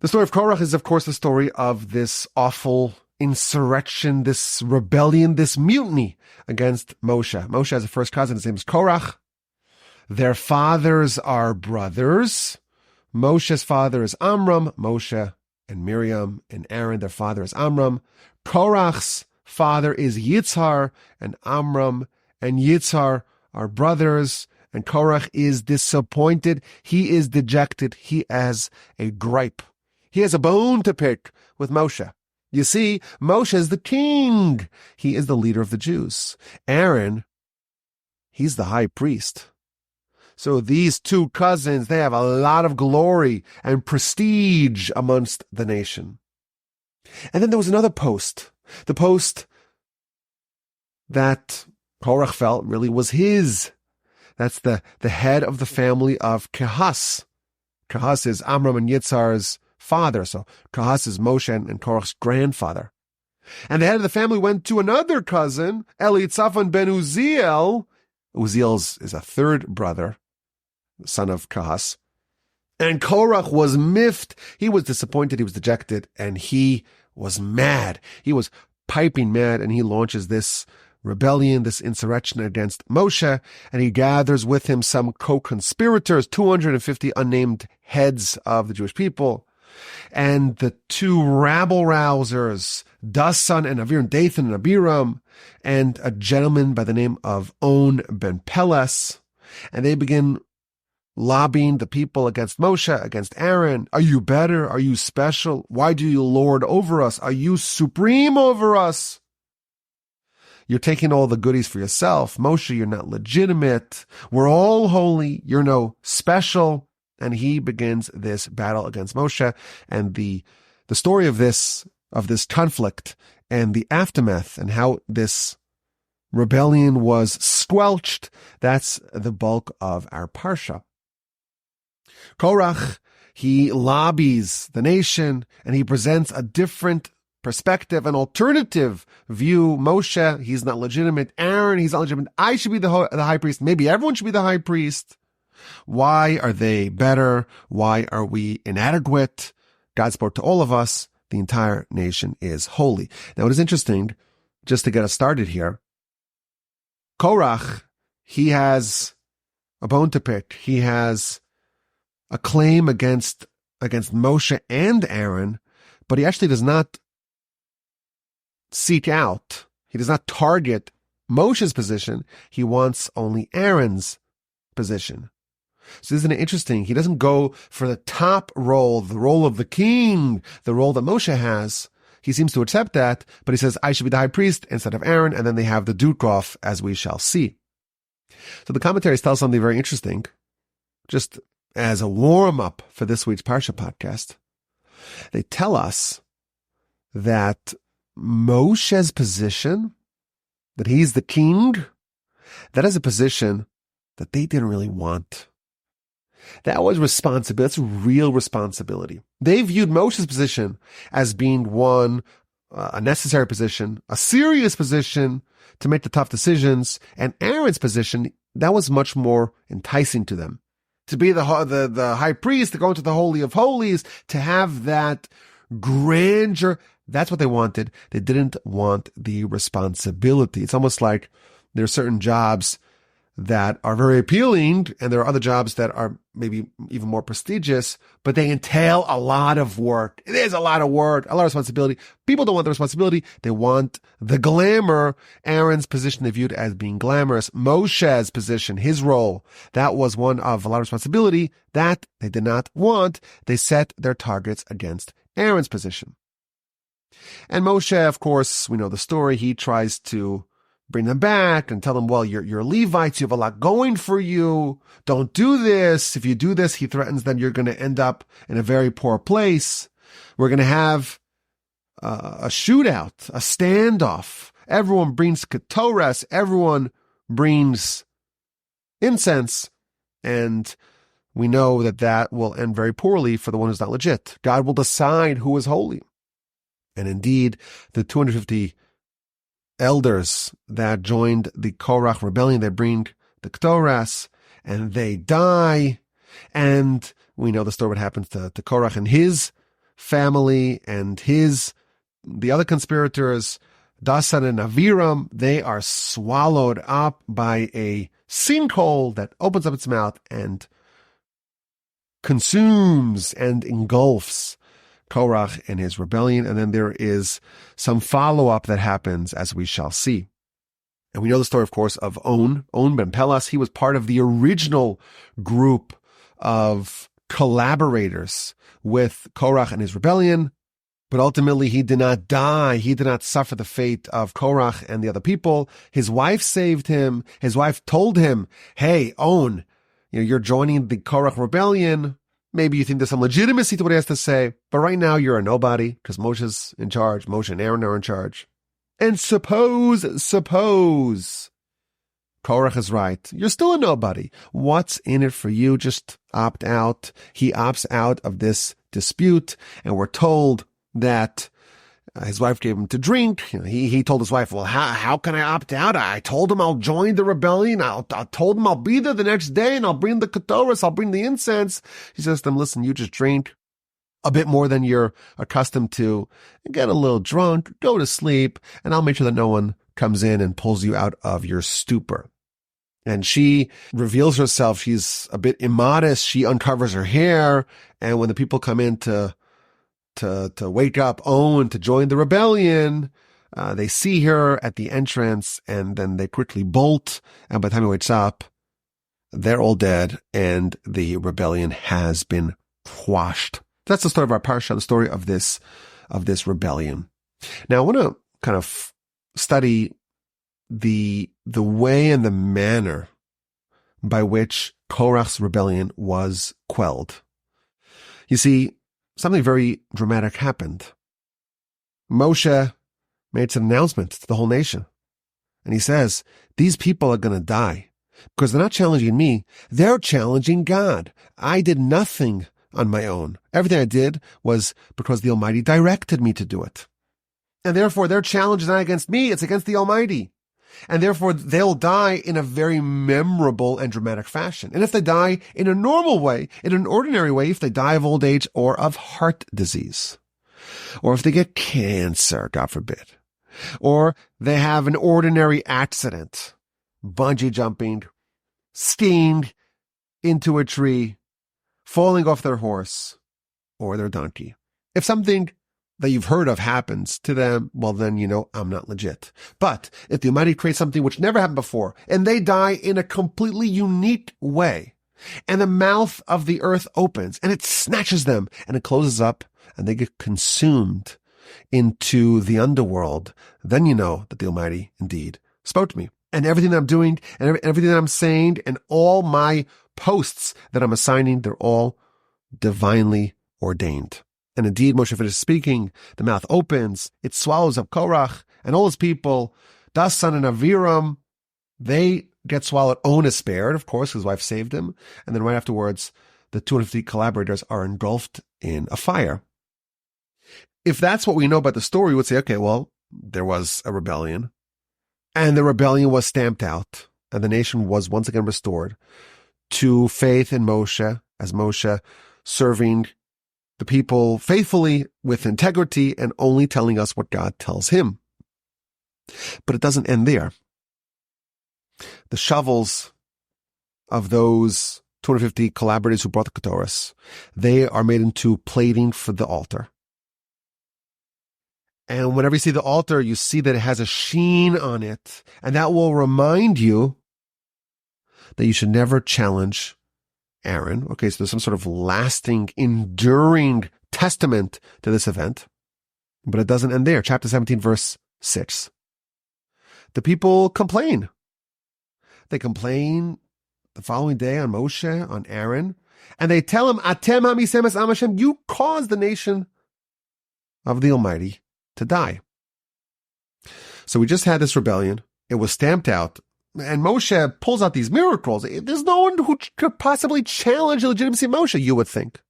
The story of Korach is, of course, the story of this awful insurrection, this rebellion, this mutiny against Moshe. Moshe has a first cousin. His name is Korach. Their fathers are brothers. Moshe's father is Amram. Moshe and Miriam and Aaron, their father is Amram. Korach's father is Yitzhar, and Amram and Yitzhar are brothers. And Korach is disappointed. He is dejected. He has a gripe. He has a bone to pick with Moshe. You see, Moshe is the king. He is the leader of the Jews. Aaron, he's the high priest. So these two cousins, they have a lot of glory and prestige amongst the nation. And then there was another post. The post that Korach felt really was his. That's the head of the family of Kehas. Kehas is Amram and Yitzhar's father. So Kehas is Moshe and Korach's grandfather. And the head of the family went to another cousin, Elitzaphan ben Uziel. Uziel is a third brother, son of Kehas. And Korach was miffed. He was disappointed. He was dejected. And he was mad. He was piping mad. And he launches this rebellion, this insurrection against Moshe. And he gathers with him some co-conspirators, 250 unnamed heads of the Jewish people. And the two rabble-rousers, Dasan and Avir, and Dathan and Abiram, and a gentleman by the name of On ben Peles. And they begin lobbying the people against Moshe, against Aaron. Are you better? Are you special? Why do you lord over us? Are you supreme over us? You're taking all the goodies for yourself. Moshe, you're not legitimate. We're all holy. You're no special. And he begins this battle against Moshe. And the story of this conflict and the aftermath and how this rebellion was squelched, that's the bulk of our Parsha. Korach, he lobbies the nation and he presents a different perspective, an alternative view. Moshe, he's not legitimate. Aaron, he's not legitimate. I should be the high priest. Maybe everyone should be the high priest. Why are they better? Why are we inadequate? God spoke to all of us. The entire nation is holy. Now, it is interesting, just to get us started here, Korach, he has a bone to pick. He has a claim against Moshe and Aaron, but he actually does not seek out, he does not target Moshe's position. He wants only Aaron's position. So isn't it interesting? He doesn't go for the top role, the role of the king, the role that Moshe has. He seems to accept that, but he says, I should be the high priest instead of Aaron, and then they have the duke-off, as we shall see. So the commentaries tell something very interesting, just as a warm-up for this week's Parsha podcast. They tell us that Moshe's position, that he's the king, that is a position that they didn't really want. That was responsibility. That's real responsibility. They viewed Moshe's position as being one, a necessary position, a serious position to make the tough decisions. And Aaron's position, that was much more enticing to them. To be the high priest, to go into the Holy of Holies, to have that grandeur, that's what they wanted. They didn't want the responsibility. It's almost like there are certain jobs that are very appealing, and there are other jobs that are maybe even more prestigious, but they entail a lot of work. There's a lot of work, a lot of responsibility. People don't want the responsibility. They want the glamour. Aaron's position they viewed as being glamorous. Moshe's position, his role, that was one of a lot of responsibility that they did not want. They set their targets against Aaron's position. And Moshe, of course, we know the story. He tries to bring them back and tell them, well, you're Levites, you have a lot going for you. Don't do this. If you do this, he threatens that you're going to end up in a very poor place. We're going to have a shootout, a standoff. Everyone brings ketores. Everyone brings incense. And we know that will end very poorly for the one who's not legit. God will decide who is holy. And indeed, the 250 elders that joined the Korach rebellion, they bring the ketores and they die. And we know the story what happens to Korach and his family and the other conspirators, Dasan and Aviram, they are swallowed up by a sinkhole that opens up its mouth and consumes and engulfs Korach and his rebellion. And then there is some follow-up that happens, as we shall see. And we know the story, of course, of On ben Pelas. He was part of the original group of collaborators with Korach and his rebellion. But ultimately, he did not die. He did not suffer the fate of Korach and the other people. His wife saved him. His wife told him, hey, On, you're joining the Korach rebellion. Maybe you think there's some legitimacy to what he has to say. But right now, you're a nobody because Moshe's in charge. Moshe and Aaron are in charge. And suppose Korach is right. You're still a nobody. What's in it for you? Just opt out. He opts out of this dispute. And we're told that his wife gave him to drink. He told his wife, well, how can I opt out? I told him I'll join the rebellion. I told him I'll be there the next day and I'll bring the ketoras, I'll bring the incense. He says to him, listen, you just drink a bit more than you're accustomed to, get a little drunk, go to sleep, and I'll make sure that no one comes in and pulls you out of your stupor. And she reveals herself. She's a bit immodest. She uncovers her hair. And when the people come in to wake up On to join the rebellion, they see her at the entrance and then they quickly bolt. And by the time he wakes up, they're all dead and the rebellion has been quashed. That's the story of our Parsha, the story of this rebellion. Now, I want to kind of study the way and the manner by which Korach's rebellion was quelled. You see, something very dramatic happened. Moshe made an announcement to the whole nation. And he says, these people are going to die because they're not challenging me. They're challenging God. I did nothing on my own. Everything I did was because the Almighty directed me to do it. And therefore, their challenge is not against me, it's against the Almighty. And therefore, they'll die in a very memorable and dramatic fashion. And if they die in a normal way, in an ordinary way, if they die of old age or of heart disease, or if they get cancer, God forbid, or they have an ordinary accident, bungee jumping, skiing into a tree, falling off their horse or their donkey. If something that you've heard of happens to them, well, then you know I'm not legit. But if the Almighty creates something which never happened before, and they die in a completely unique way, and the mouth of the earth opens, and it snatches them, and it closes up, and they get consumed into the underworld, then you know that the Almighty indeed spoke to me. And everything that I'm doing, and everything that I'm saying, and all my posts that I'm assigning, they're all divinely ordained. And indeed, Moshe finishes speaking, the mouth opens, it swallows up Korach and all his people, Dasan and Aviram, they get swallowed. On is spared, of course, his wife saved him. And then right afterwards, the 250 collaborators are engulfed in a fire. If that's what we know about the story, we would say, okay, well, there was a rebellion, and the rebellion was stamped out, and the nation was once again restored to faith in Moshe, as Moshe serving the people faithfully with integrity and only telling us what God tells him. But it doesn't end there. The shovels of those 250 collaborators who brought the ketoras, they are made into plating for the altar. And whenever you see the altar, you see that it has a sheen on it, and that will remind you that you should never challenge Aaron. Okay, so there's some sort of lasting, enduring testament to this event. But it doesn't end there. Chapter 17, verse 6. The people complain. They complain the following day on Moshe, on Aaron, and they tell him, Atem hamisem es am Hashem, you caused the nation of the Almighty to die. So we just had this rebellion. It was stamped out. And Moshe pulls out these miracles. There's no one who could possibly challenge the legitimacy of Moshe, you would think.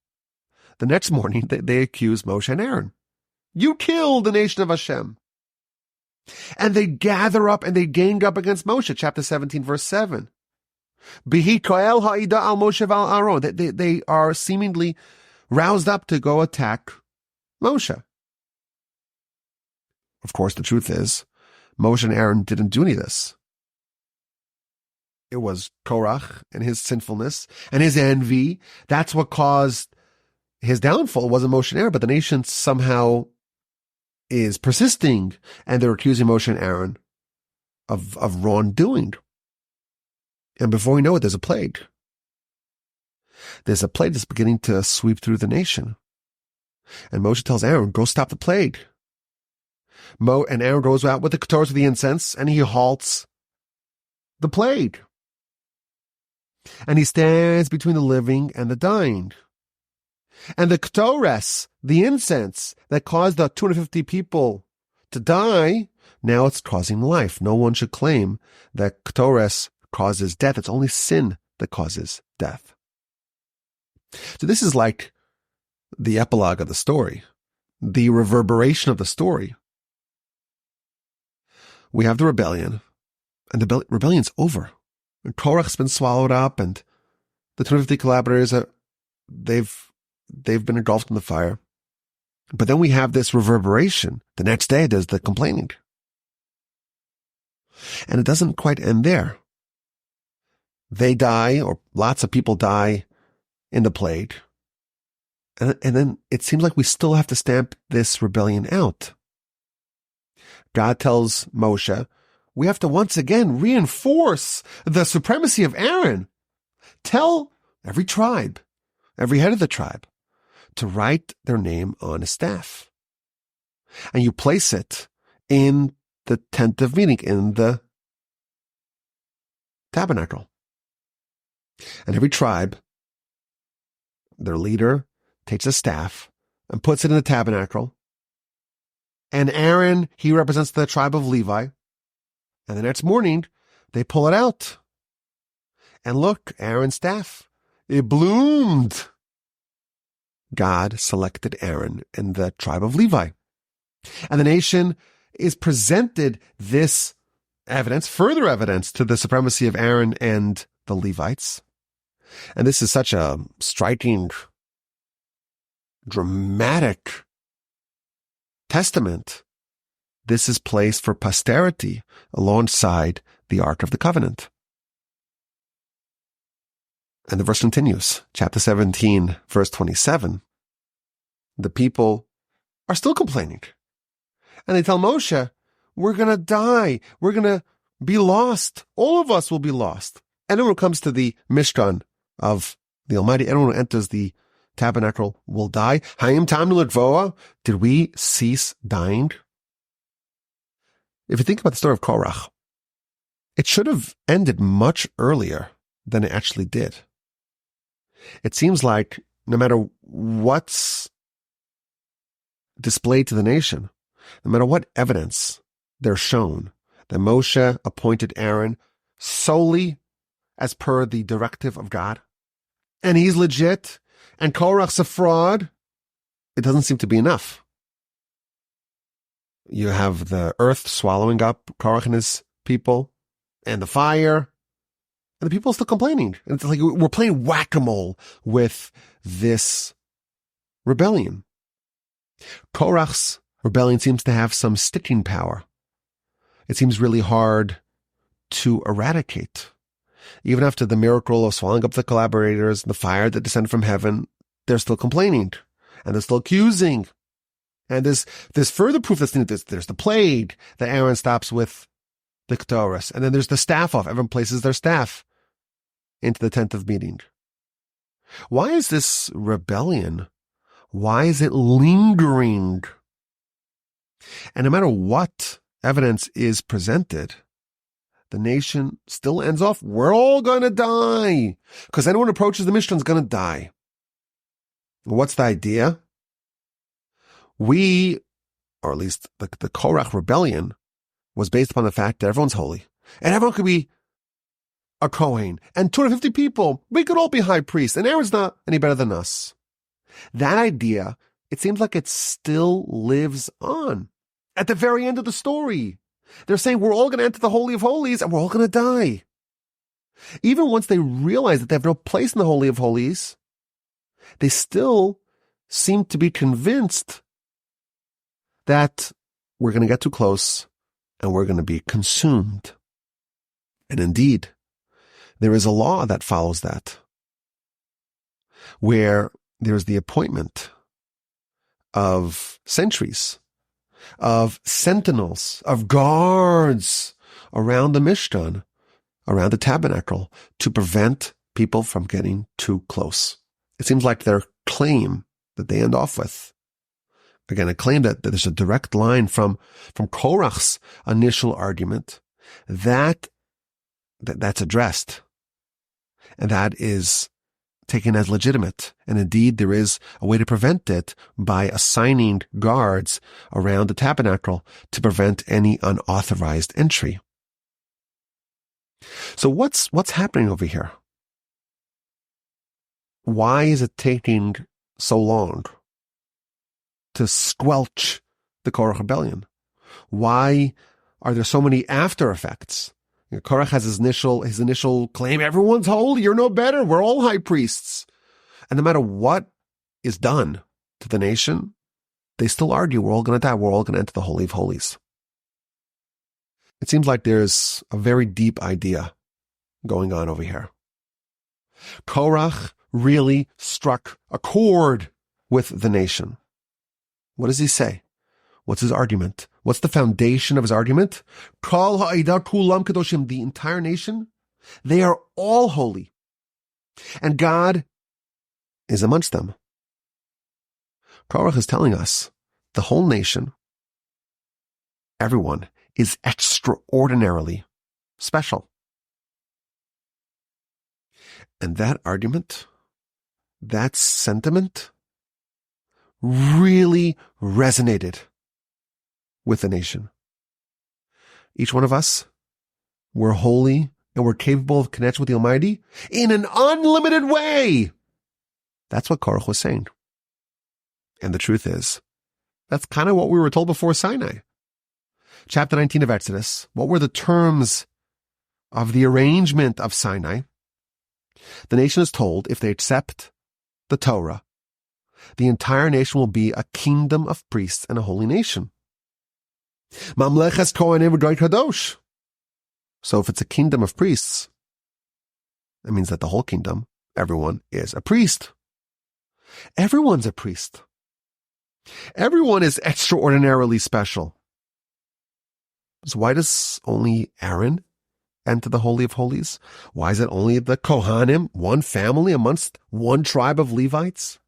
The next morning, they accuse Moshe and Aaron. You killed the nation of Hashem. And they gather up and they gang up against Moshe. Chapter 17, verse 7. Bihi koel ha'ida al Moshe val Aaron. They are seemingly roused up to go attack Moshe. Of course, the truth is, Moshe and Aaron didn't do any of this. It was Korach and his sinfulness and his envy. That's what caused his downfall. It wasn't Moshe and Aaron, but the nation somehow is persisting, and they're accusing Moshe and Aaron of wrongdoing. And before we know it, there's a plague. There's a plague that's beginning to sweep through the nation. And Moshe tells Aaron, go stop the plague. And Aaron goes out with the ketores of the incense, and he halts the plague. And he stands between the living and the dying. And the ketores, the incense that caused the 250 people to die, now it's causing life. No one should claim that ketores causes death. It's only sin that causes death. So this is like the epilogue of the story, the reverberation of the story. We have the rebellion, and the rebellion's over. And Korach's been swallowed up, and the 250 collaborators, they've been engulfed in the fire. But then we have this reverberation. The next day, there's the complaining. And it doesn't quite end there. They die, or lots of people die in the plague. And then it seems like we still have to stamp this rebellion out. God tells Moshe, we have to once again reinforce the supremacy of Aaron. Tell every tribe, every head of the tribe, to write their name on a staff. And you place it in the tent of meeting, in the tabernacle. And every tribe, their leader, takes a staff and puts it in the tabernacle. And Aaron, he represents the tribe of Levi. And the next morning, they pull it out. And look, Aaron's staff, it bloomed. God selected Aaron and the tribe of Levi. And the nation is presented this evidence, further evidence to the supremacy of Aaron and the Levites. And this is such a striking, dramatic testament. This is placed for posterity alongside the Ark of the Covenant. And the verse continues, chapter 17, verse 27. The people are still complaining. And they tell Moshe, we're going to die. We're going to be lost. All of us will be lost. Anyone who comes to the Mishkan of the Almighty, anyone who enters the tabernacle will die. Hayim tamnu l'dvoa. Did we cease dying? If you think about the story of Korach, it should have ended much earlier than it actually did. It seems like no matter what's displayed to the nation, no matter what evidence they're shown, that Moshe appointed Aaron solely as per the directive of God, and he's legit, and Korach's a fraud, it doesn't seem to be enough. You have the earth swallowing up Korach and his people, and the fire, and the people are still complaining. And it's like we're playing whack-a-mole with this rebellion. Korach's rebellion seems to have some sticking power. It seems really hard to eradicate. Even after the miracle of swallowing up the collaborators, the fire that descended from heaven, they're still complaining, and they're still accusing. And there's further proof that's needed. There's the plague that Aaron stops with the ketores. And then there's the staff off. Everyone places their staff into the tent of meeting. Why is this rebellion? Why is it lingering? And no matter what evidence is presented, the nation still ends off, we're all going to die. Because anyone who approaches the Mishkan is going to die. What's the idea? We, or at least the Korach rebellion, was based upon the fact that everyone's holy. And everyone could be a Kohen. And 250 people, we could all be high priests. And Aaron's not any better than us. That idea, it seems like it still lives on. At the very end of the story, they're saying we're all going to enter the Holy of Holies and we're all going to die. Even once they realize that they have no place in the Holy of Holies, they still seem to be convinced that we're going to get too close and we're going to be consumed. And indeed, there is a law that follows that, where there's the appointment of sentries, of sentinels, of guards around the Mishkan, around the tabernacle, to prevent people from getting too close. It seems like their claim that they end off with, again, a claim that there's a direct line from Korach's initial argument, that's addressed, and that is taken as legitimate. And indeed, there is a way to prevent it by assigning guards around the tabernacle to prevent any unauthorized entry. So what's happening over here? Why is it taking so long to squelch the Korach rebellion? Why are there so many after effects? Korach has his initial claim, everyone's holy, you're no better, we're all high priests. And no matter what is done to the nation, they still argue, we're all going to die, we're all going to enter the Holy of Holies. It seems like there's a very deep idea going on over here. Korach really struck a chord with the nation. What does he say? What's his argument? What's the foundation of his argument? Kol ha'edah kulam kadoshim, the entire nation, they are all holy, and God is amongst them. Korach is telling us the whole nation, everyone, is extraordinarily special. And that argument, that sentiment, really resonated with the nation. Each one of us, we're holy and we're capable of connection with the Almighty in an unlimited way. That's what Korach was saying. And the truth is, that's kind of what we were told before Sinai. Chapter 19 of Exodus, what were the terms of the arrangement of Sinai? The nation is told, if they accept the Torah, the entire nation will be a kingdom of priests and a holy nation. Mamleches Kohanim v'Goy Kadosh. So if it's a kingdom of priests, it means that the whole kingdom, everyone is a priest. Everyone's a priest. Everyone is extraordinarily special. So why does only Aaron enter the Holy of Holies? Why is it only the Kohanim, one family amongst one tribe of Levites?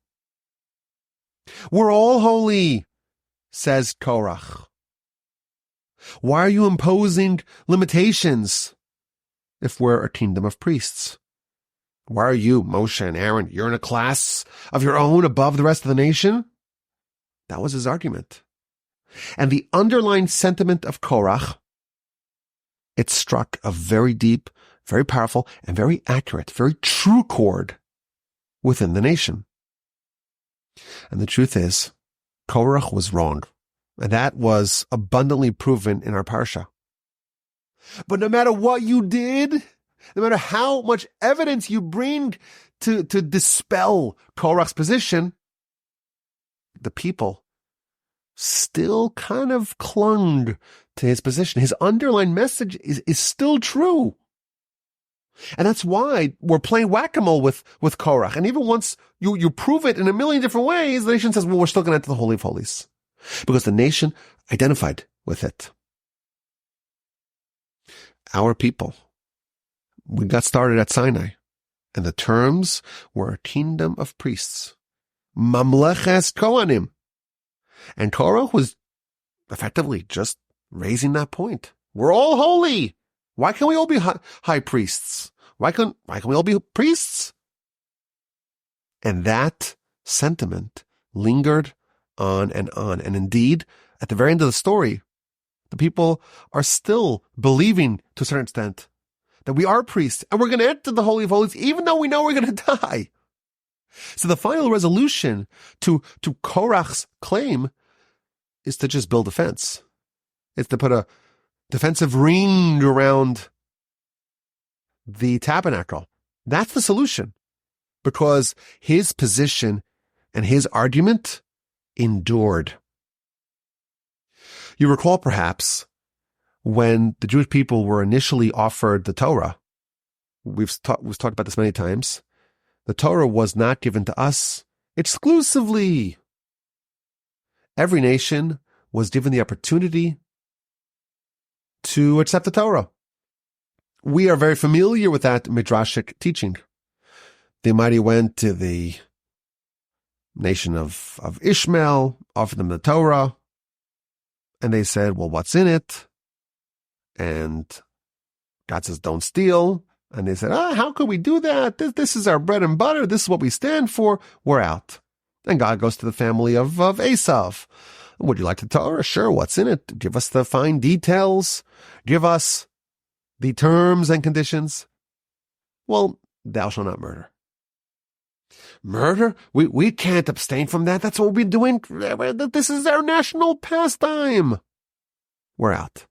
We're all holy, says Korach. Why are you imposing limitations if we're a kingdom of priests? Why are you, Moshe and Aaron, you're in a class of your own above the rest of the nation? That was his argument. And the underlying sentiment of Korach, it struck a very deep, very powerful, and very accurate, very true chord within the nation. And the truth is, Korach was wrong. And that was abundantly proven in our Parsha. But no matter what you did, no matter how much evidence you bring to dispel Korach's position, the people still kind of clung to his position. His underlying message is still true. And that's why we're playing whack-a-mole with Korach. And even once you prove it in a million different ways, the nation says, well, we're still going to enter the Holy of Holies. Because the nation identified with it. Our people, we got started at Sinai, and the terms were a kingdom of priests. Mamleches Kohanim. And Korach was effectively just raising that point. We're all holy. Why can't we all be high priests? Why can't we all be priests? And that sentiment lingered on and on. And indeed, at the very end of the story, the people are still believing to a certain extent that we are priests and we're going to enter the Holy of Holies even though we know we're going to die. So the final resolution to Korach's claim is to just build a fence. It's to put a defensive ring around the tabernacle. That's the solution, because his position and his argument endured. You recall perhaps when the Jewish people were initially offered the Torah. We've talked about this many times. The Torah was not given to us exclusively. Every nation was given the opportunity to accept the Torah. We are very familiar with that midrashic teaching. The Almighty went to the nation of Ishmael, offered them the Torah, and they said, well, what's in it? And God says, don't steal. And they said, how could we do that? This is our bread and butter. This is what we stand for. We're out. And God goes to the family of Esav. Would you like the Torah? Sure. What's in it? Give us the fine details. Give us the terms and conditions. Well, thou shalt not murder. Murder? We can't abstain from that. That's what we've been doing. This is our national pastime. We're out.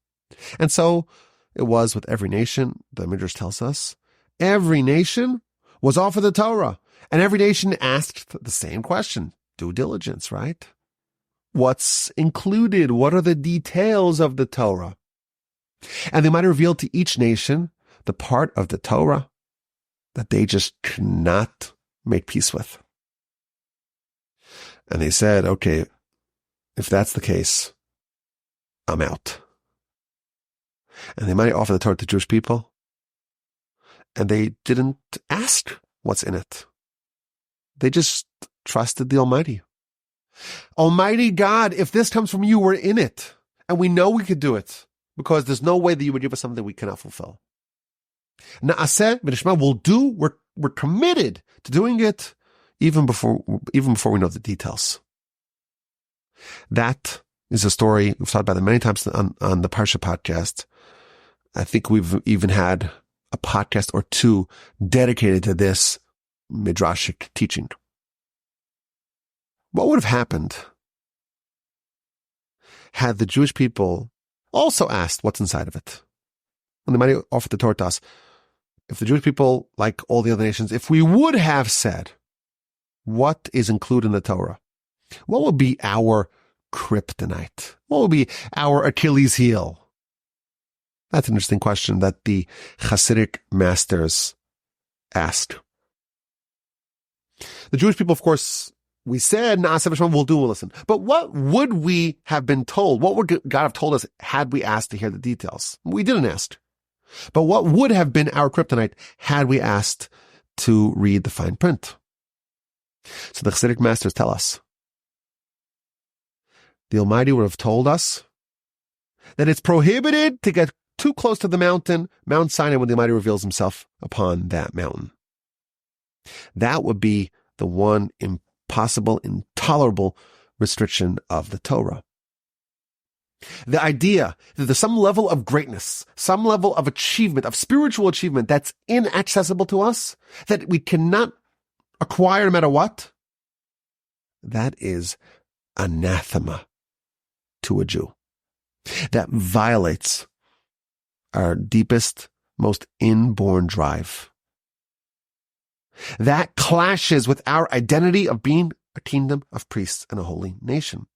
And so it was with every nation. The Midrash tells us every nation was offered the Torah, and every nation asked the same question. Due diligence, right? What's included? What are the details of the Torah? And they might have revealed to each nation the part of the Torah that they just could not make peace with. And they said, okay, if that's the case, I'm out. And they might offer the Torah to Jewish people, and they didn't ask what's in it. They just trusted the Almighty. Almighty God, if this comes from you, we're in it. And we know we could do it, because there's no way that you would give us something we cannot fulfill. Na'aseh v'nishma, we'll do, we're committed to doing it, even before we know the details. That is a story we've talked about it many times on the Parsha podcast. I think we've even had a podcast or two dedicated to this midrashic teaching. What would have happened had the Jewish people also asked what's inside of it? And they might have offered the Torah to us. If the Jewish people, like all the other nations, if we would have said what is included in the Torah, what would be our kryptonite? What would be our Achilles heel? That's an interesting question that the Hasidic masters ask. The Jewish people, of course, we said, we'll do, we'll listen. But what would we have been told? What would God have told us had we asked to hear the details? We didn't ask. But what would have been our kryptonite had we asked to read the fine print? So the Hasidic masters tell us, the Almighty would have told us that it's prohibited to get too close to the mountain, Mount Sinai, when the Almighty reveals himself upon that mountain. That would be the one impossible, intolerable restriction of the Torah. The idea that there's some level of greatness, some level of achievement, of spiritual achievement that's inaccessible to us, that we cannot acquire no matter what, that is anathema to a Jew. That violates our deepest, most inborn drive. That clashes with our identity of being a kingdom of priests and a holy nation.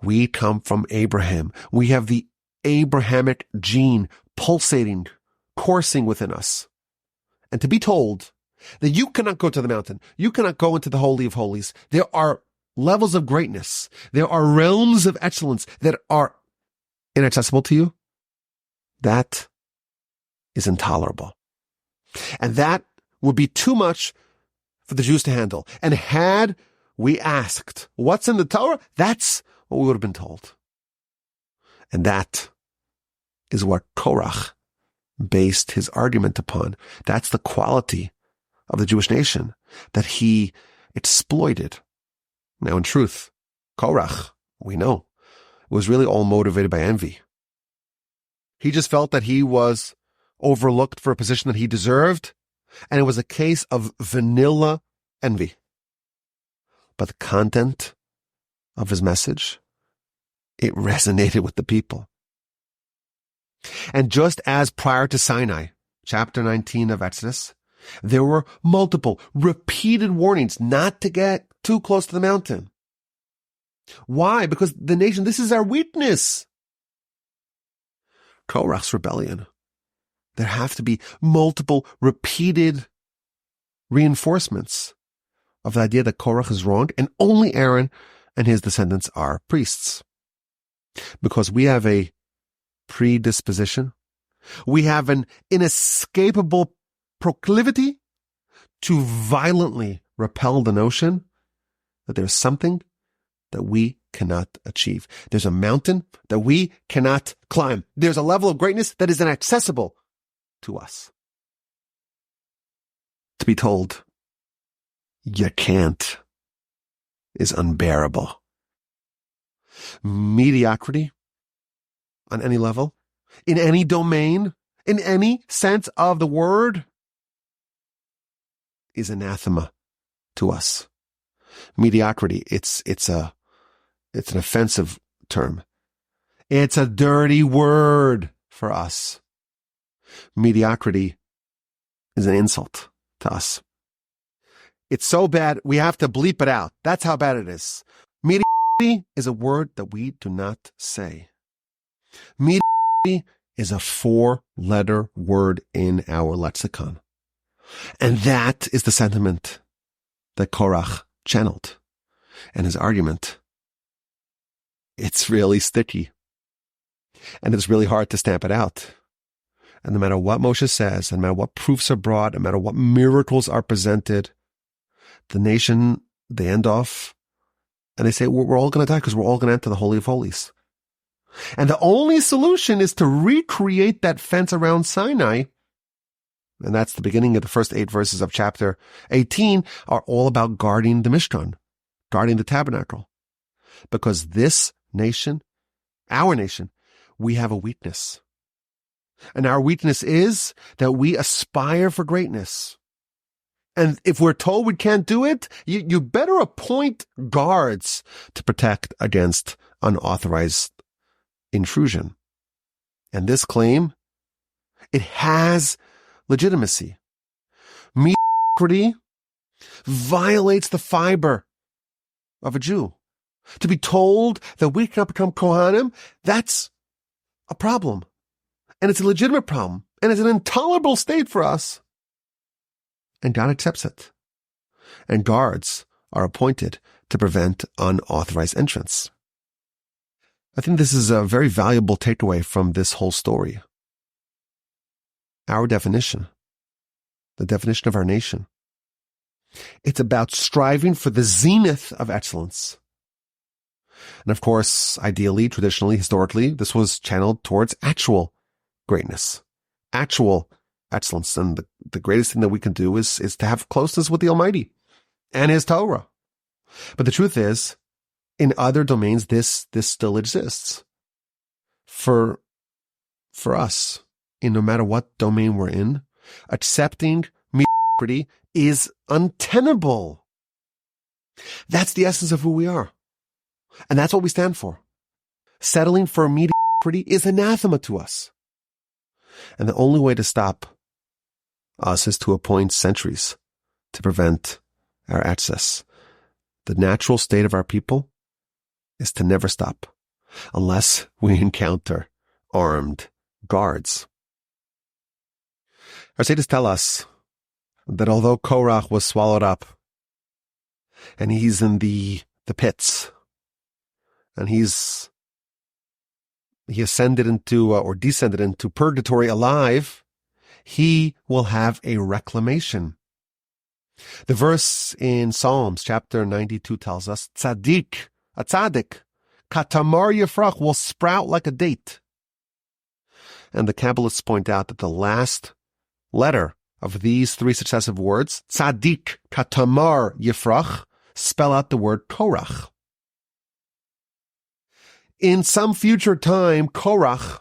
We come from Abraham. We have the Abrahamic gene pulsating, coursing within us. And to be told that you cannot go to the mountain, you cannot go into the Holy of Holies, there are levels of greatness, there are realms of excellence that are inaccessible to you, that is intolerable. And that would be too much for the Jews to handle. And had we asked, what's in the Torah? That's what we would have been told. And that is what Korach based his argument upon. That's the quality of the Jewish nation that he exploited. Now, in truth, Korach, we know, was really all motivated by envy. He just felt that he was overlooked for a position that he deserved, and it was a case of vanilla envy. But the content of his message, it resonated with the people. And just as prior to Sinai, chapter 19 of Exodus, there were multiple, repeated warnings not to get too close to the mountain. Why? Because the nation, this is our weakness. Korach's rebellion. There have to be multiple repeated reinforcements of the idea that Korach is wrong, and only Aaron and his descendants are priests. Because we have a predisposition, we have an inescapable proclivity to violently repel the notion that there's something that we cannot achieve. There's a mountain that we cannot climb. There's a level of greatness that is inaccessible to us. To be told, you can't, is unbearable. Mediocrity on any level, in any domain, in any sense of the word, is anathema to us. Mediocrity, it's an offensive term. It's a dirty word for us. Mediocrity is an insult to us. It's so bad, we have to bleep it out. That's how bad it is. Mediocrity is a word that we do not say. Mediocrity is a 4-letter word in our lexicon. And that is the sentiment that Korach channeled. And his argument, it's really sticky. And it's really hard to stamp it out. And no matter what Moshe says, and no matter what proofs are brought, no matter what miracles are presented, the nation, they end off and they say, we're all going to die because we're all going to enter the Holy of Holies. And the only solution is to recreate that fence around Sinai. And that's the beginning of the first 8 verses of chapter 18 are all about guarding the Mishkan, guarding the tabernacle. Because this nation, our nation, we have a weakness. And our weakness is that we aspire for greatness. And if we're told we can't do it, you better appoint guards to protect against unauthorized intrusion. And this claim, it has legitimacy. Mediocrity violates the fiber of a Jew. To be told that we cannot become Kohanim, that's a problem. And it's a legitimate problem. And it's an intolerable state for us. And God accepts it. And guards are appointed to prevent unauthorized entrance. I think this is a very valuable takeaway from this whole story. Our definition, the definition of our nation, it's about striving for the zenith of excellence. And of course, ideally, traditionally, historically, this was channeled towards actual greatness, actual excellence. And the greatest thing that we can do is to have closeness with the Almighty and His Torah. But the truth is, in other domains, this still exists. For us, in no matter what domain we're in, accepting mediocrity is untenable. That's the essence of who we are. And that's what we stand for. Settling for mediocrity is anathema to us. And the only way to stop us is to appoint sentries to prevent our access. The natural state of our people is to never stop unless we encounter armed guards. Our sages tell us that although Korach was swallowed up and he's in the pits and he ascended into or descended into purgatory alive, he will have a reclamation. The verse in Psalms chapter 92 tells us, a tzaddik, katamar yifrach, will sprout like a date. And the Kabbalists point out that the last letter of these 3 successive words, tzaddik, katamar yifrach, spell out the word Korach. In some future time, Korach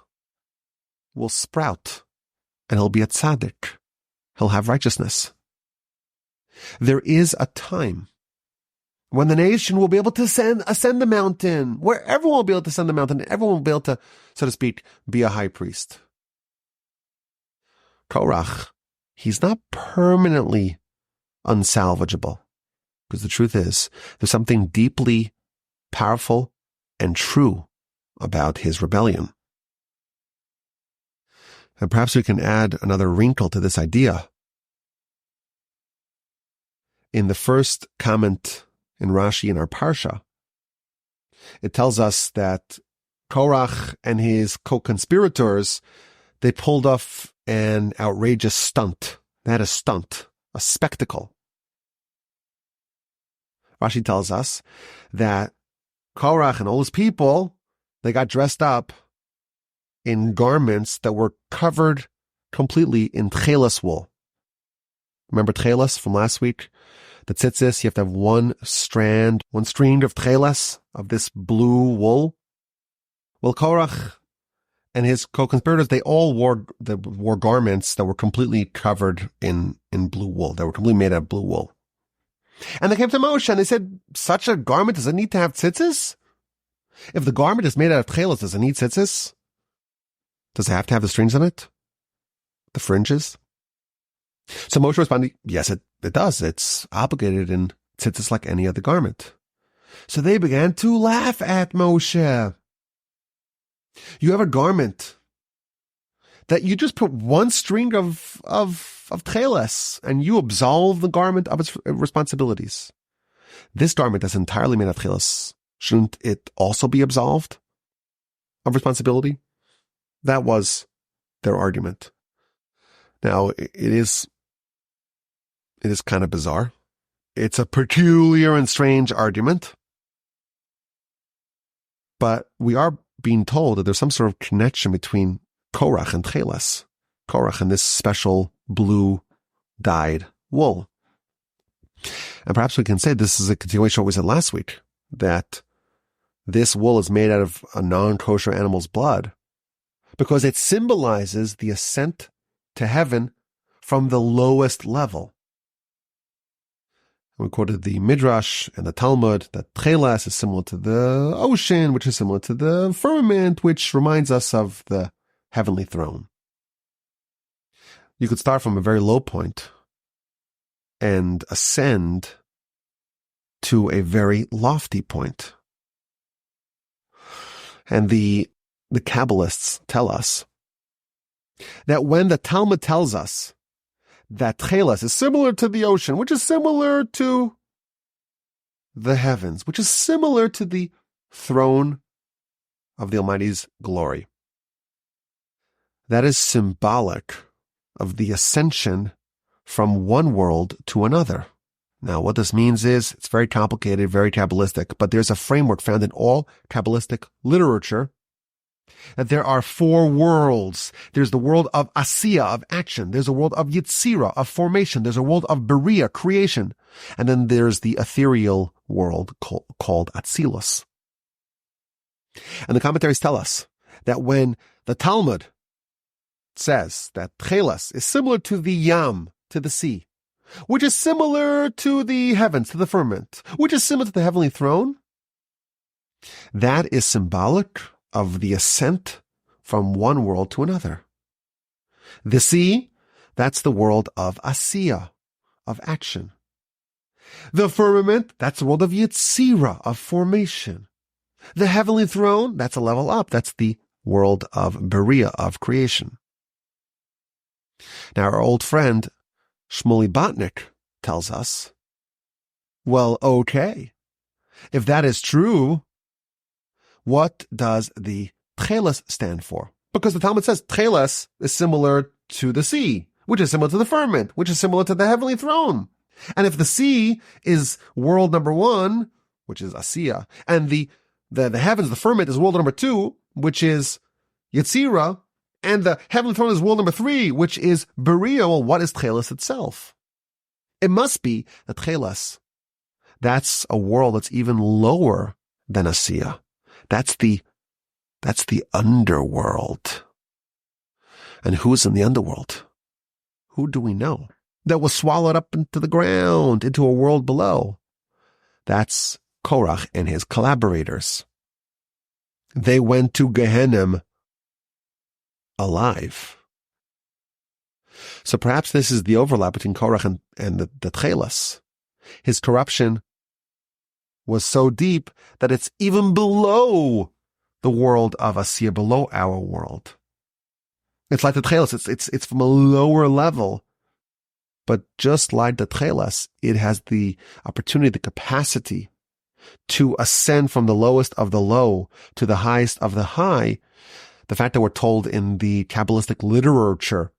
will sprout, and he'll be a tzaddik. He'll have righteousness. There is a time when the nation will be able to ascend the mountain, where everyone will be able to ascend the mountain, and everyone will be able to, so to speak, be a high priest. Korach, he's not permanently unsalvageable, because the truth is, there's something deeply powerful and true about his rebellion. And perhaps we can add another wrinkle to this idea. In the first comment in Rashi in our Parsha, it tells us that Korach and his co-conspirators, they pulled off an outrageous stunt. They had a stunt, a spectacle. Rashi tells us that Korach and all his people, they got dressed up in garments that were covered completely in tchelas wool. Remember tchelas from last week? The tzitzis, you have to have one string of tchelas, of this blue wool. Well, Korach and his co-conspirators, they all wore garments that were completely covered in blue wool. They were completely made out of blue wool. And they came to Moshe and they said, such a garment, does it need to have tzitzis? If the garment is made out of tchelas, does it need tzitzis? Does it have to have the strings on it? The fringes? So Moshe responded, yes, it does. It's obligated in tzitzis like any other garment. So they began to laugh at Moshe. You have a garment that you just put one string of tcheles and you absolve the garment of its responsibilities. This garment that's entirely made of tcheles, shouldn't it also be absolved of responsibility? That was their argument. Now, it is kind of bizarre. It's a peculiar and strange argument. But we are being told that there's some sort of connection between Korach and tcheles. Korach and this special blue dyed wool. And perhaps we can say this is a continuation of what we said last week, that this wool is made out of a non-kosher animal's blood because it symbolizes the ascent to heaven from the lowest level. We quoted the Midrash and the Talmud that tcheles is similar to the ocean, which is similar to the firmament, which reminds us of the heavenly throne. You could start from a very low point and ascend to a very lofty point. And the Kabbalists tell us that when the Talmud tells us that tcheles is similar to the ocean, which is similar to the heavens, which is similar to the throne of the Almighty's glory, that is symbolic of the ascension from one world to another. Now, what this means is, it's very complicated, very Kabbalistic, but there's a framework found in all Kabbalistic literature that there are four worlds. There's the world of Asiya, of action. There's a world of Yitzira, of formation. There's a world of Beria, creation. And then there's the ethereal world called Atzilus. And the commentaries tell us that when the Talmud says that tcheles is similar to the Yam, to the sea, which is similar to the heavens, to the firmament, which is similar to the heavenly throne, that is symbolic of the ascent from one world to another. The sea, that's the world of Asiya, of action. The firmament, that's the world of Yitzira, of formation. The heavenly throne, that's a level up. That's the world of Beria, of creation. Now, our old friend Shmuley Botnick tells us, well, okay, if that is true, what does the tcheles stand for? Because the Talmud says tcheles is similar to the sea, which is similar to the firmament, which is similar to the heavenly throne. And if the sea is world number one, which is Asiya, and the heavens, the firmament, is world number two, which is Yetzira, and the heavenly throne is world number three, which is Beria, well, what is tcheles itself? It must be that tcheles, that's a world that's even lower than Asiya. That's the underworld. And who's in the underworld? Who do we know? That was swallowed up into the ground, into a world below. That's Korach and his collaborators. They went to Gehenna alive. So perhaps this is the overlap between Korach and the tcheles. His corruption was so deep that it's even below the world of Asiya, below our world. It's like the Tchelas. It's from a lower level. But just like the Tchelas, it has the opportunity, the capacity to ascend from the lowest of the low to the highest of the high. The fact that we're told in the Kabbalistic literature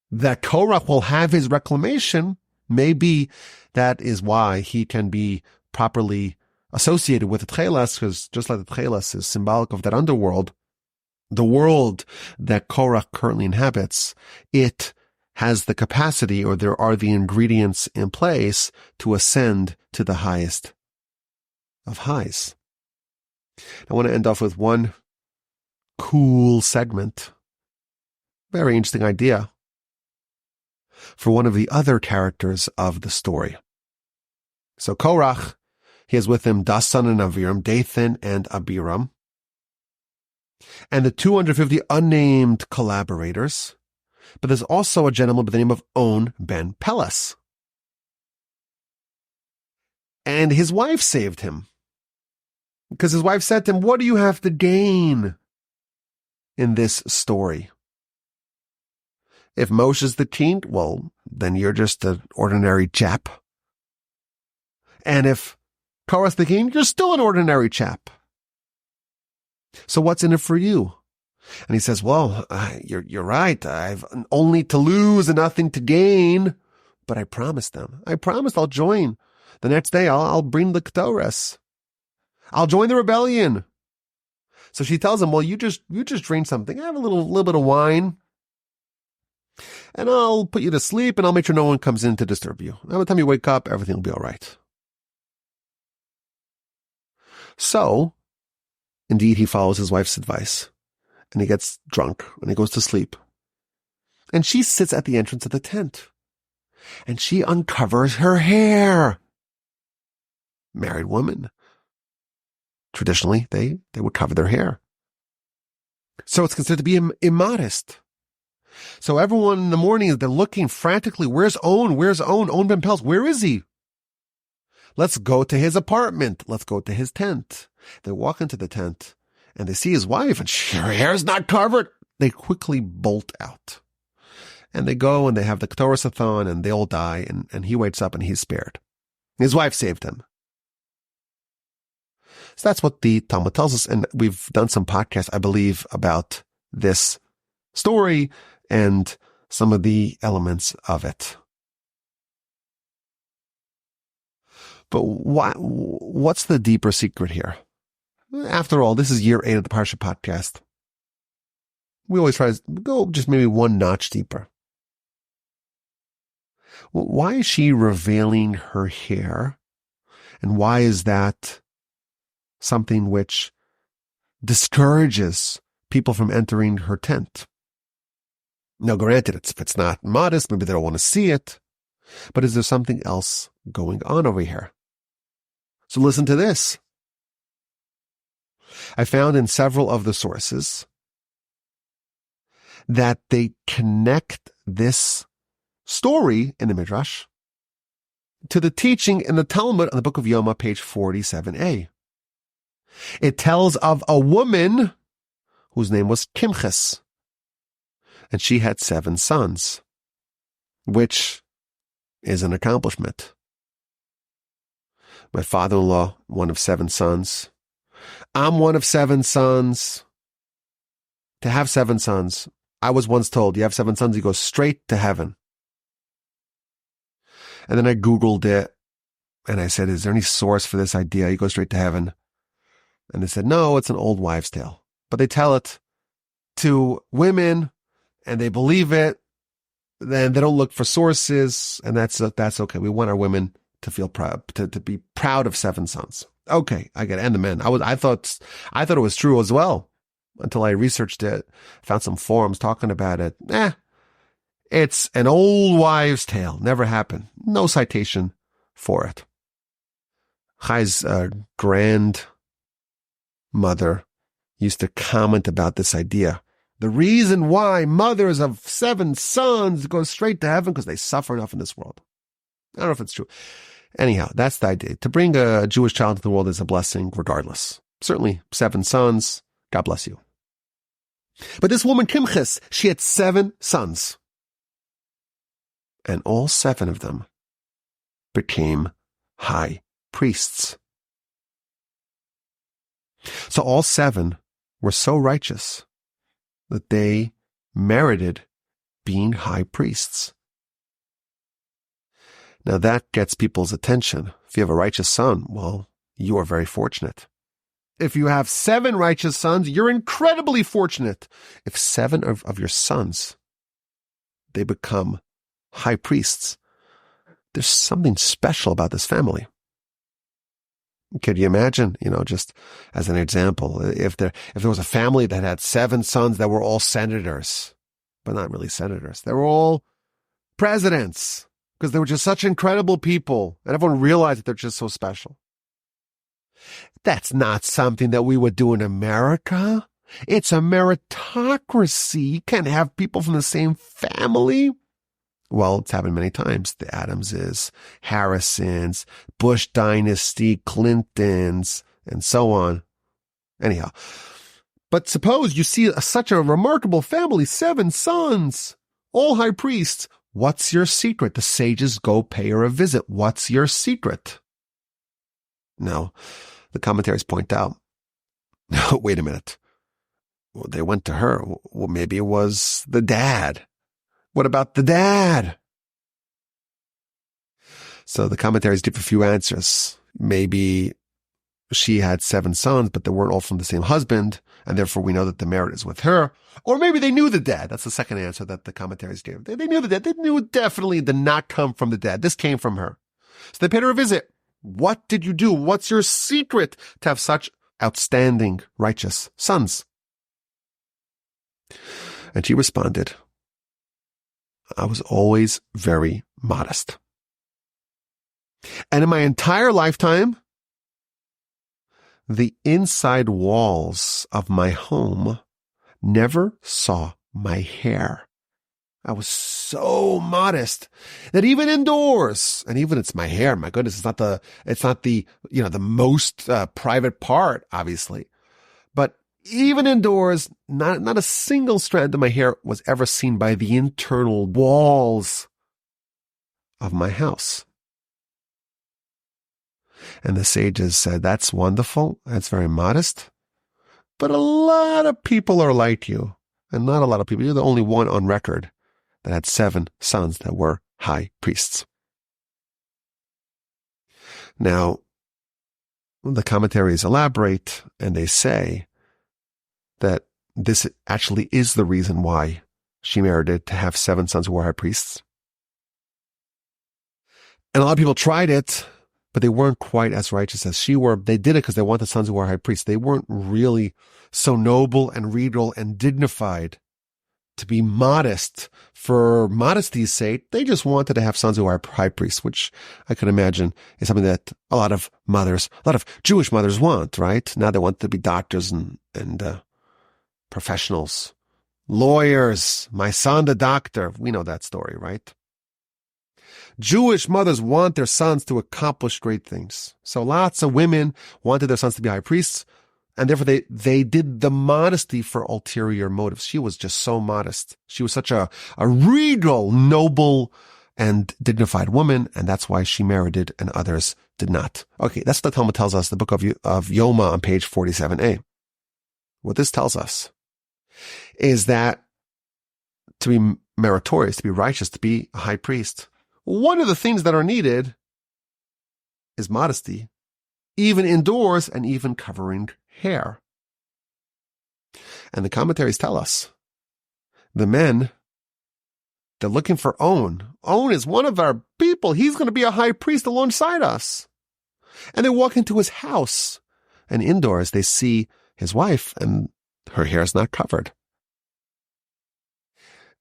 that Korach will have his reclamation, maybe that is why he can be properly associated with the Tchelas, because just like the Tchelas is symbolic of that underworld, the world that Korach currently inhabits, it has the capacity, or there are the ingredients in place to ascend to the highest of highs. I want to end off with one cool segment. Very interesting idea for one of the other characters of the story. So Korach, he has with him Dasan and Aviram, Dathan and Abiram, and the 250 unnamed collaborators. But there's also a gentleman by the name of On ben Pelas. And his wife saved him. Because his wife said to him, what do you have to gain in this story? If Moshe's the king, well, then you're just an ordinary chap. And if Korach's the king, you're still an ordinary chap. So what's in it for you? And he says, well, you're right. I've only to lose and nothing to gain. But I promised them. I promised I'll join. The next day, I'll bring the Ketores. I'll join the rebellion. So she tells him, well, you just drink something. Have a little bit of wine. And I'll put you to sleep and I'll make sure no one comes in to disturb you. By the time you wake up, everything will be all right. So, indeed, he follows his wife's advice. And he gets drunk, and he goes to sleep. And she sits at the entrance of the tent. And she uncovers her hair. Married woman. Traditionally, they would cover their hair. So it's considered to be immodest. So everyone in the morning, they're looking frantically, where's On? Where's On? On ben Pelas, where is he? Let's go to his apartment. Let's go to his tent. They walk into the tent. And they see his wife, and her hair's not covered. They quickly bolt out. And they go, and they have the Ketores-a-thon, and they all die, and he wakes up, and he's spared. His wife saved him. So that's what the Talmud tells us, and we've done some podcasts, I believe, about this story and some of the elements of it. But what's the deeper secret here? After all, this is year 8 of the Parsha podcast. We always try to go just maybe one notch deeper. Well, why is she revealing her hair? And why is that something which discourages people from entering her tent? Now, granted, if it's not modest, maybe they don't want to see it. But is there something else going on over here? So listen to this. I found in several of the sources that they connect this story in the Midrash to the teaching in the Talmud on the book of Yoma, page 47a. It tells of a woman whose name was Kimches, and she had 7 sons, which is an accomplishment. My father-in-law, one of 7 sons. I'm one of 7 sons. To have 7 sons, I was once told, you have 7 sons, you go straight to heaven. And then I Googled it, and I said, is there any source for this idea? You go straight to heaven. And they said, no, it's an old wives' tale. But they tell it to women, and they believe it. Then they don't look for sources, and that's okay. We want our women to feel proud, to be proud of 7 sons. Okay, I get it. And the men. I thought it was true as well until I researched it, found some forums talking about it. It's an old wives' tale. Never happened. No citation for it. Chai's grandmother used to comment about this idea. The reason why mothers of 7 sons go straight to heaven because they suffer enough in this world. I don't know if it's true. Anyhow, that's the idea. To bring a Jewish child into the world is a blessing regardless. Certainly 7 sons. God bless you. But this woman, Kimchis, she had 7 sons. And all 7 of them became high priests. So all 7 were so righteous that they merited being high priests. Now that gets people's attention. If you have a righteous son, well, you are very fortunate. If you have 7 righteous sons, you're incredibly fortunate. If 7 of your sons, they become high priests, there's something special about this family. Could you imagine, just as an example, if there was a family that had 7 sons that were all senators, but not really senators, they were all presidents, because they were just such incredible people, and everyone realized that they're just so special. That's not something that we would do in America. It's a meritocracy. You can't have people from the same family. Well, it's happened many times. The Adamses, Harrisons, Bush dynasty, Clintons, and so on. Anyhow, but suppose you see such a remarkable family, 7 sons, all high priests. What's your secret? The sages go pay her a visit. What's your secret? Now, the commentaries point out, wait a minute. Well, they went to her. Well, maybe it was the dad. What about the dad? So the commentaries give a few answers. Maybe she had 7 sons, but they weren't all from the same husband, and therefore we know that the merit is with her. Or maybe they knew the dad. That's the second answer that the commentaries gave. They knew the dad. They knew it definitely did not come from the dad. This came from her. So they paid her a visit. What did you do? What's your secret to have such outstanding, righteous sons? And she responded, I was always very modest. And in my entire lifetime, the inside walls of my home never saw my hair. I was so modest that even indoors, and even it's my hair, my goodness, it's not the the most private part, obviously, but even indoors, not a single strand of my hair was ever seen by the internal walls of my house. And the sages said, that's wonderful. That's very modest. But a lot of people are like you. And not a lot of people. You're the only one on record that had 7 sons that were high priests. Now, the commentaries elaborate and they say that this actually is the reason why she merited to have 7 sons who were high priests. And a lot of people tried it, but they weren't quite as righteous as she were. They did it because they wanted sons who were high priests. They weren't really so noble and regal and dignified to be modest for modesty's sake. They just wanted to have sons who are high priests, which I can imagine is something that a lot of Jewish mothers want, right? Now they want to be doctors and professionals, lawyers. My son, the doctor. We know that story, right? Jewish mothers want their sons to accomplish great things. So lots of women wanted their sons to be high priests, and therefore they did the modesty for ulterior motives. She was just so modest. She was such a regal, noble, and dignified woman, and that's why she merited and others did not. Okay, that's what the Talmud tells us, the book of Yoma on page 47a. What this tells us is that to be meritorious, to be righteous, to be a high priest, one of the things that are needed is modesty, even indoors and even covering hair. And the commentaries tell us the men, they're looking for On. On is one of our people. He's going to be a high priest alongside us. And they walk into his house, and indoors they see his wife, and her hair is not covered.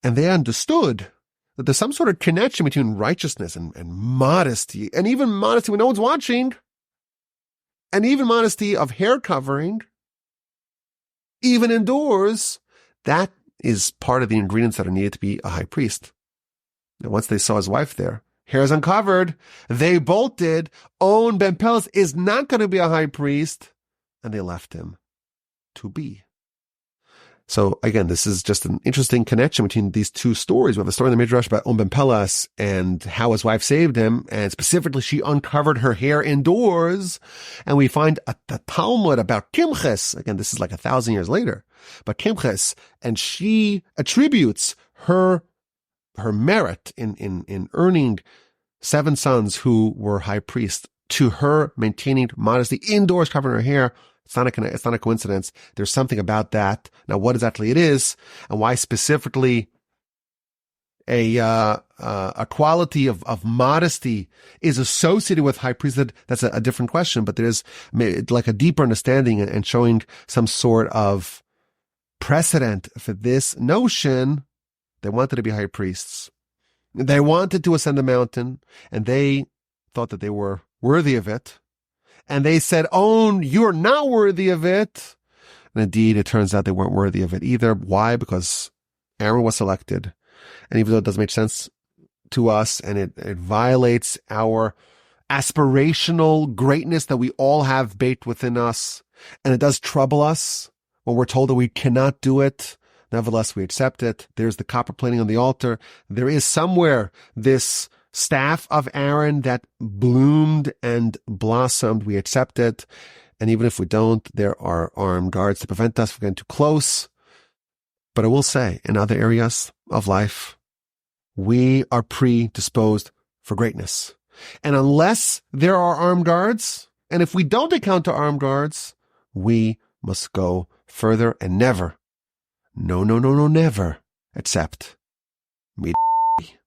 And they understood that there's some sort of connection between righteousness and modesty, and even modesty when no one's watching, and even modesty of hair covering, even indoors. That is part of the ingredients that are needed to be a high priest. And once they saw his wife there, hair's uncovered. They bolted. On ben Pelas is not going to be a high priest. And they left him to be. So again, this is just an interesting connection between these two stories. We have a story in the Midrash about On ben Pelas and how his wife saved him. And specifically, she uncovered her hair indoors. And we find a Talmud about Kimches. Again, this is like 1,000 years later. But Kimches, and she attributes her merit in earning 7 sons who were high priests to her maintaining modesty indoors, covering her hair. It's not a coincidence. There's something about that. Now, what exactly it is, and why specifically a quality of modesty is associated with high priesthood, that's a different question. But there is like a deeper understanding and showing some sort of precedent for this notion. They wanted to be high priests. They wanted to ascend the mountain, and they thought that they were worthy of it. And they said, "Oh, you're not worthy of it." And indeed, it turns out they weren't worthy of it either. Why? Because Aaron was selected. And even though it doesn't make sense to us, and it violates our aspirational greatness that we all have baked within us, and it does trouble us when we're told that we cannot do it, nevertheless, we accept it. There's the copper plating on the altar. There is somewhere this staff of Aaron that bloomed and blossomed. We accept it. And even if we don't, there are armed guards to prevent us from getting too close. But I will say, in other areas of life, we are predisposed for greatness. And unless there are armed guards, and if we don't encounter armed guards, we must go further and never, never accept mediocrity.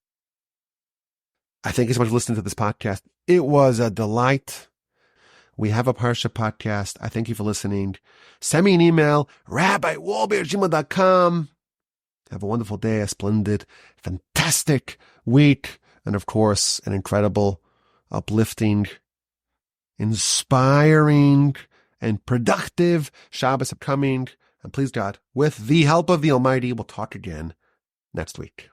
I thank you so much for listening to this podcast. It was a delight. We have a Parsha podcast. I thank you for listening. Send me an email, rabbiwolbe@gmail.com. Have a wonderful day, a splendid, fantastic week, and of course, an incredible, uplifting, inspiring, and productive Shabbos upcoming. And please God, with the help of the Almighty, we'll talk again next week.